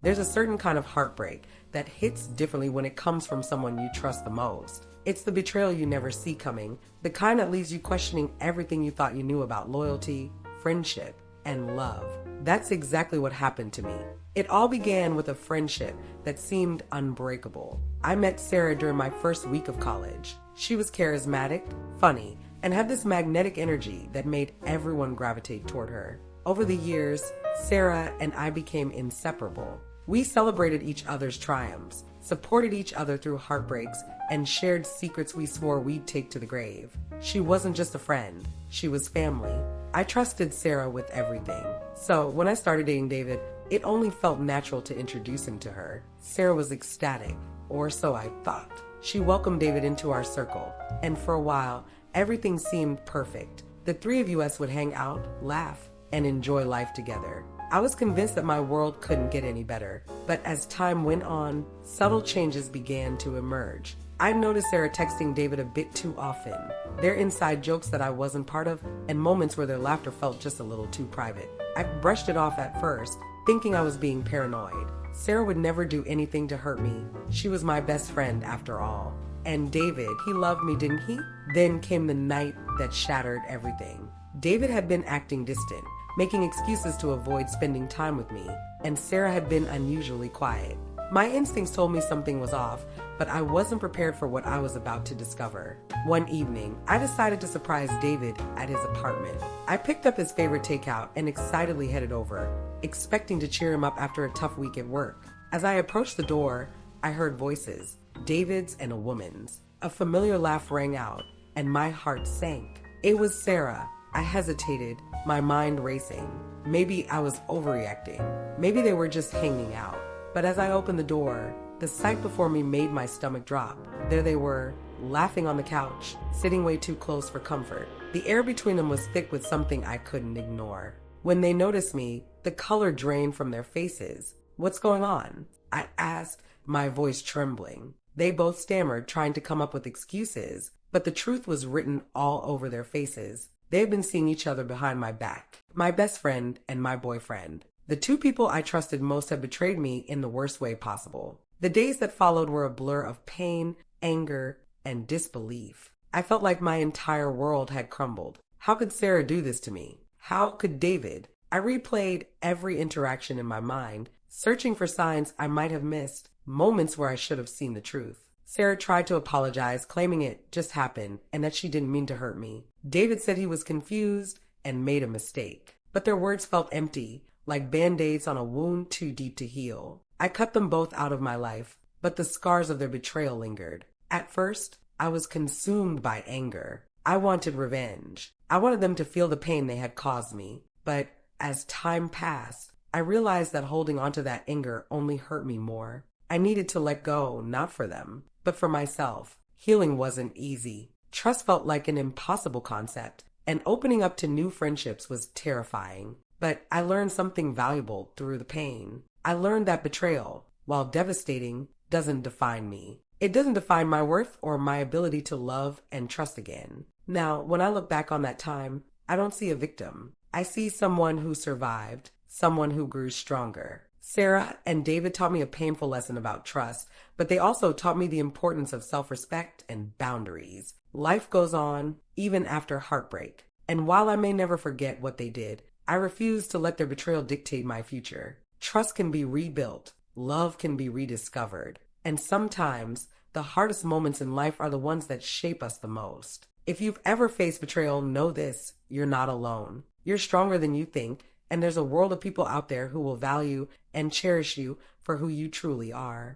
There's a certain kind of heartbreak that hits differently when it comes from someone you trust the most. It's the betrayal you never see coming, the kind that leaves you questioning everything you thought you knew about loyalty, friendship, and love. That's exactly what happened to me. It all began with a friendship that seemed unbreakable. I met Sarah during my first week of college. She was charismatic, funny, and had this magnetic energy that made everyone gravitate toward her. Over the years, Sarah and I became inseparable. We celebrated each other's triumphs, supported each other through heartbreaks, and shared secrets we swore we'd take to the grave. She wasn't just a friend, she was family. I trusted Sarah with everything. So when I started dating David, it only felt natural to introduce him to her. Sarah was ecstatic, or so I thought. She welcomed David into our circle, and for a while, everything seemed perfect. The three of us would hang out, laugh, and enjoy life together. I was convinced that my world couldn't get any better, but as time went on, subtle changes began to emerge. I noticed Sarah texting David a bit too often. Their inside jokes that I wasn't part of, and moments where their laughter felt just a little too private. I brushed it off at first, thinking I was being paranoid. Sarah would never do anything to hurt me. She was my best friend after all. And David, he loved me, didn't he? Then came the night that shattered everything. David had been acting distant, making excuses to avoid spending time with me, and Sarah had been unusually quiet. My instincts told me something was off, but I wasn't prepared for what I was about to discover. One evening, I decided to surprise David at his apartment. I picked up his favorite takeout and excitedly headed over, expecting to cheer him up after a tough week at work. As I approached the door, I heard voices, David's and a woman's. A familiar laugh rang out, and my heart sank. It was Sarah. I hesitated, my mind racing. Maybe I was overreacting. Maybe they were just hanging out. But as I opened the door, the sight before me made my stomach drop. There they were, laughing on the couch, sitting way too close for comfort. The air between them was thick with something I couldn't ignore. When they noticed me, the color drained from their faces. "What's going on?" I asked, my voice trembling. They both stammered, trying to come up with excuses, but the truth was written all over their faces. They had been seeing each other behind my back. My best friend and my boyfriend. The two people I trusted most had betrayed me in the worst way possible. The days that followed were a blur of pain, anger, and disbelief. I felt like my entire world had crumbled. How could Sarah do this to me? How could David? I replayed every interaction in my mind, searching for signs I might have missed, moments where I should have seen the truth. Sarah tried to apologize, claiming it just happened and that she didn't mean to hurt me. David said he was confused and made a mistake. But their words felt empty, like band-aids on a wound too deep to heal. I cut them both out of my life, but the scars of their betrayal lingered. At first, I was consumed by anger. I wanted revenge. I wanted them to feel the pain they had caused me. But as time passed, I realized that holding onto that anger only hurt me more. I needed to let go, not for them, but for myself. Healing wasn't easy. Trust felt like an impossible concept, and opening up to new friendships was terrifying. But I learned something valuable through the pain. I learned that betrayal, while devastating, doesn't define me. It doesn't define my worth or my ability to love and trust again. Now, when I look back on that time, I don't see a victim. I see someone who survived, someone who grew stronger. Sarah and David taught me a painful lesson about trust, but they also taught me the importance of self-respect and boundaries. Life goes on, even after heartbreak. And while I may never forget what they did, I refuse to let their betrayal dictate my future. Trust can be rebuilt, love can be rediscovered, and sometimes the hardest moments in life are the ones that shape us the most. If you've ever faced betrayal, know this: you're not alone. You're stronger than you think, and there's a world of people out there who will value and cherish you for who you truly are.